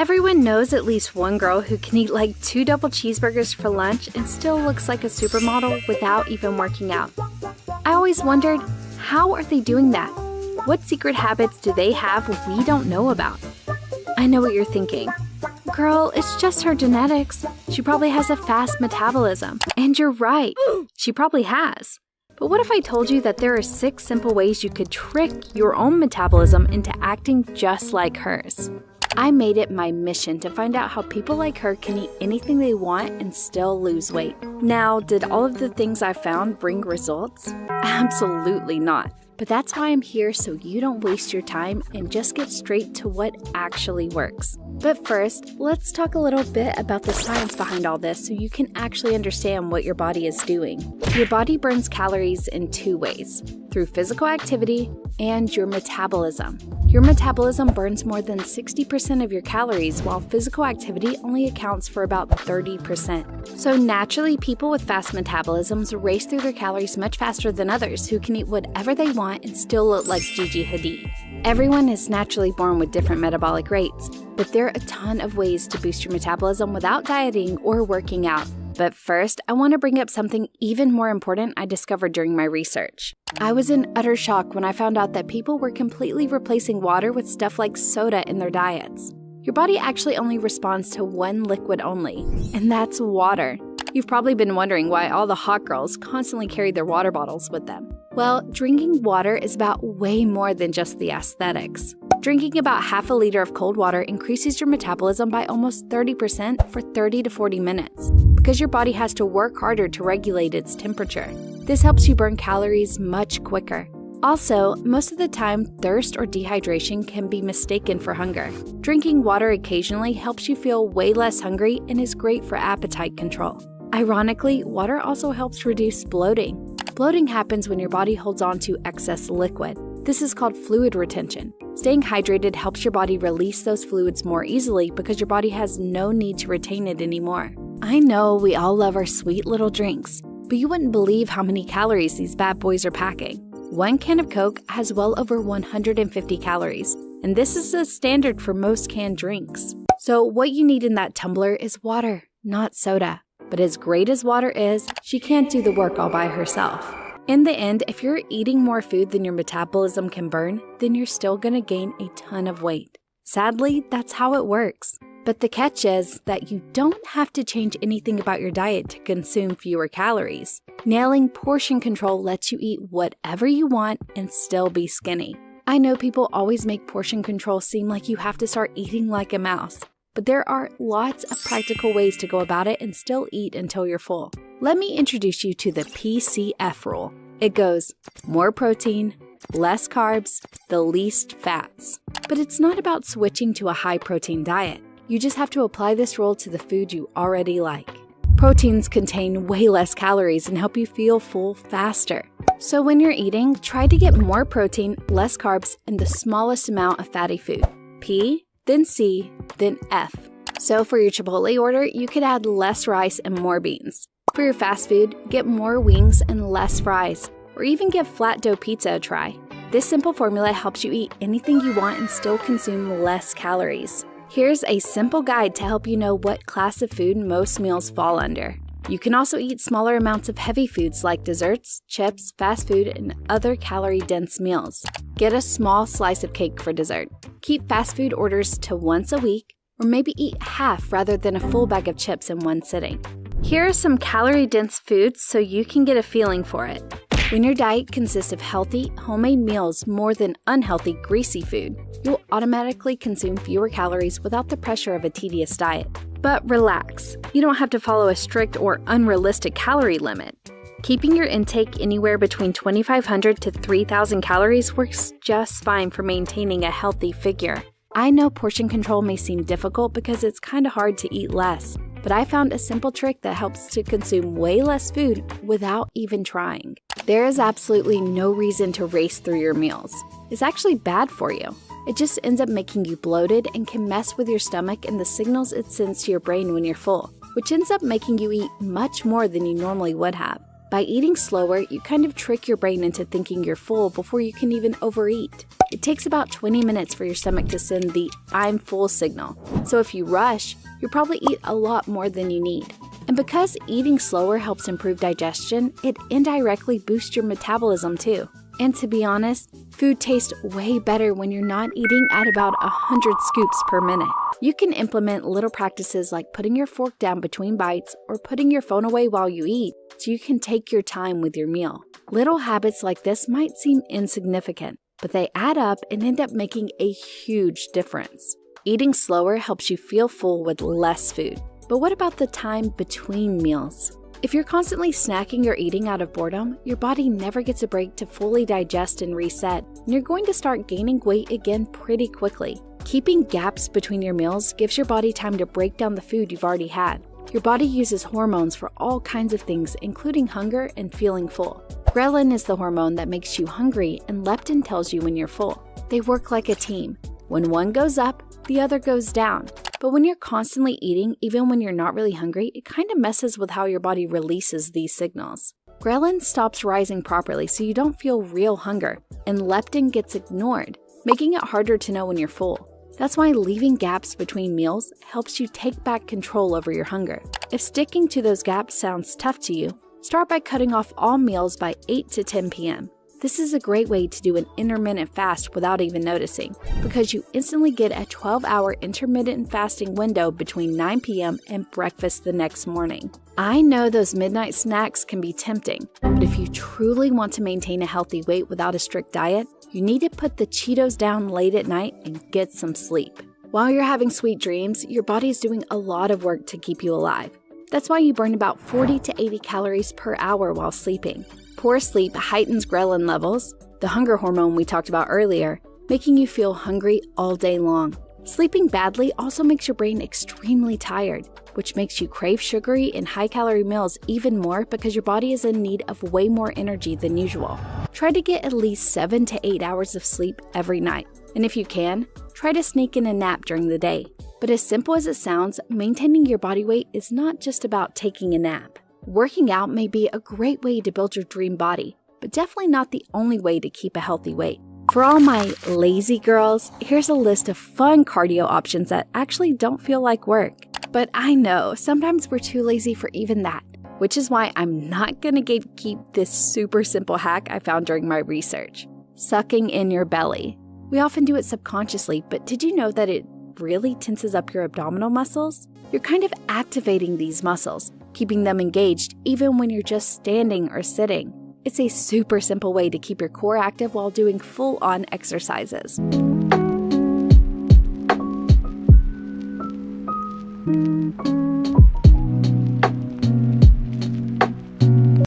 Everyone knows at least one girl who can eat like 2 double cheeseburgers for lunch and still looks like a supermodel without even working out. I always wondered, how are they doing that? What secret habits do they have we don't know about? I know what you're thinking. Girl, it's just her genetics. She probably has a fast metabolism. And you're right, she probably has. But what if I told you that there are 6 simple ways you could trick your own metabolism into acting just like hers? I made it my mission to find out how people like her can eat anything they want and still lose weight. Now, did all of the things I found bring results? Absolutely not. But that's why I'm here, so you don't waste your time and just get straight to what actually works. But first, let's talk a little bit about the science behind all this so you can actually understand what your body is doing. Your body burns calories in 2 ways, through physical activity and your metabolism. Your metabolism burns more than 60% of your calories, while physical activity only accounts for about 30%. So naturally, people with fast metabolisms race through their calories much faster than others who can eat whatever they want and still look like Gigi Hadid. Everyone is naturally born with different metabolic rates, but there are a ton of ways to boost your metabolism without dieting or working out. But first, I want to bring up something even more important I discovered during my research. I was in utter shock when I found out that people were completely replacing water with stuff like soda in their diets. Your body actually only responds to one liquid only, and that's water. You've probably been wondering why all the hot girls constantly carry their water bottles with them. Well, drinking water is about way more than just the aesthetics. Drinking about half a liter of cold water increases your metabolism by almost 30% for 30 to 40 minutes, because your body has to work harder to regulate its temperature. This helps you burn calories much quicker. Also, most of the time, thirst or dehydration can be mistaken for hunger. Drinking water occasionally helps you feel way less hungry and is great for appetite control. Ironically, water also helps reduce bloating. Bloating happens when your body holds on to excess liquid. This is called fluid retention. Staying hydrated helps your body release those fluids more easily because your body has no need to retain it anymore. I know we all love our sweet little drinks, but you wouldn't believe how many calories these bad boys are packing. 1 can of Coke has well over 150 calories, and this is the standard for most canned drinks. So what you need in that tumbler is water, not soda. But as great as water is, she can't do the work all by herself. In the end, if you're eating more food than your metabolism can burn, then you're still going to gain a ton of weight. Sadly, that's how it works. But the catch is that you don't have to change anything about your diet to consume fewer calories. Nailing portion control lets you eat whatever you want and still be skinny. I know people always make portion control seem like you have to start eating like a mouse, but there are lots of practical ways to go about it and still eat until you're full. Let me introduce you to the PCF rule. It goes, more protein, less carbs, the least fats. But it's not about switching to a high-protein diet. You just have to apply this rule to the food you already like. Proteins contain way less calories and help you feel full faster. So when you're eating, try to get more protein, less carbs, and the smallest amount of fatty food. P, then C, then F. So for your Chipotle order, you could add less rice and more beans. For your fast food, get more wings and less fries, or even give flat dough pizza a try. This simple formula helps you eat anything you want and still consume less calories. Here's a simple guide to help you know what class of food most meals fall under. You can also eat smaller amounts of heavy foods like desserts, chips, fast food, and other calorie-dense meals. Get a small slice of cake for dessert. Keep fast food orders to once a week, or maybe eat half rather than a full bag of chips in one sitting. Here are some calorie-dense foods so you can get a feeling for it. When your diet consists of healthy, homemade meals more than unhealthy, greasy food, you'll automatically consume fewer calories without the pressure of a tedious diet. But relax, you don't have to follow a strict or unrealistic calorie limit. Keeping your intake anywhere between 2,500 to 3,000 calories works just fine for maintaining a healthy figure. I know portion control may seem difficult because it's kind of hard to eat less, but I found a simple trick that helps to consume way less food without even trying. There is absolutely no reason to race through your meals. It's actually bad for you. It just ends up making you bloated and can mess with your stomach and the signals it sends to your brain when you're full, which ends up making you eat much more than you normally would have. By eating slower, you kind of trick your brain into thinking you're full before you can even overeat. It takes about 20 minutes for your stomach to send the "I'm full" signal. So if you rush, you'll probably eat a lot more than you need. And because eating slower helps improve digestion, it indirectly boosts your metabolism too. And to be honest, food tastes way better when you're not eating at about 100 scoops per minute. You can implement little practices like putting your fork down between bites or putting your phone away while you eat so you can take your time with your meal. Little habits like this might seem insignificant, but they add up and end up making a huge difference. Eating slower helps you feel full with less food. But what about the time between meals? If you're constantly snacking or eating out of boredom, your body never gets a break to fully digest and reset, and you're going to start gaining weight again pretty quickly. Keeping gaps between your meals gives your body time to break down the food you've already had. Your body uses hormones for all kinds of things, including hunger and feeling full. Ghrelin is the hormone that makes you hungry, and leptin tells you when you're full. They work like a team. When one goes up, the other goes down. But when you're constantly eating, even when you're not really hungry, it kind of messes with how your body releases these signals. Ghrelin stops rising properly so you don't feel real hunger, and leptin gets ignored, making it harder to know when you're full. That's why leaving gaps between meals helps you take back control over your hunger. If sticking to those gaps sounds tough to you, start by cutting off all meals by 8 to 10 p.m. This is a great way to do an intermittent fast without even noticing, because you instantly get a 12-hour intermittent fasting window between 9 p.m. and breakfast the next morning. I know those midnight snacks can be tempting, but if you truly want to maintain a healthy weight without a strict diet, you need to put the Cheetos down late at night and get some sleep. While you're having sweet dreams, your body is doing a lot of work to keep you alive. That's why you burn about 40 to 80 calories per hour while sleeping. Poor sleep heightens ghrelin levels, the hunger hormone we talked about earlier, making you feel hungry all day long. Sleeping badly also makes your brain extremely tired, which makes you crave sugary and high-calorie meals even more because your body is in need of way more energy than usual. Try to get at least 7 to 8 hours of sleep every night, and if you can, try to sneak in a nap during the day. But as simple as it sounds, maintaining your body weight is not just about taking a nap. Working out may be a great way to build your dream body, but definitely not the only way to keep a healthy weight. For all my lazy girls, here's a list of fun cardio options that actually don't feel like work. But I know, sometimes we're too lazy for even that, which is why I'm not gonna gatekeep this super simple hack I found during my research. Sucking in your belly. We often do it subconsciously, but did you know that it really tenses up your abdominal muscles? You're kind of activating these muscles, keeping them engaged even when you're just standing or sitting. It's a super simple way to keep your core active while doing full-on exercises.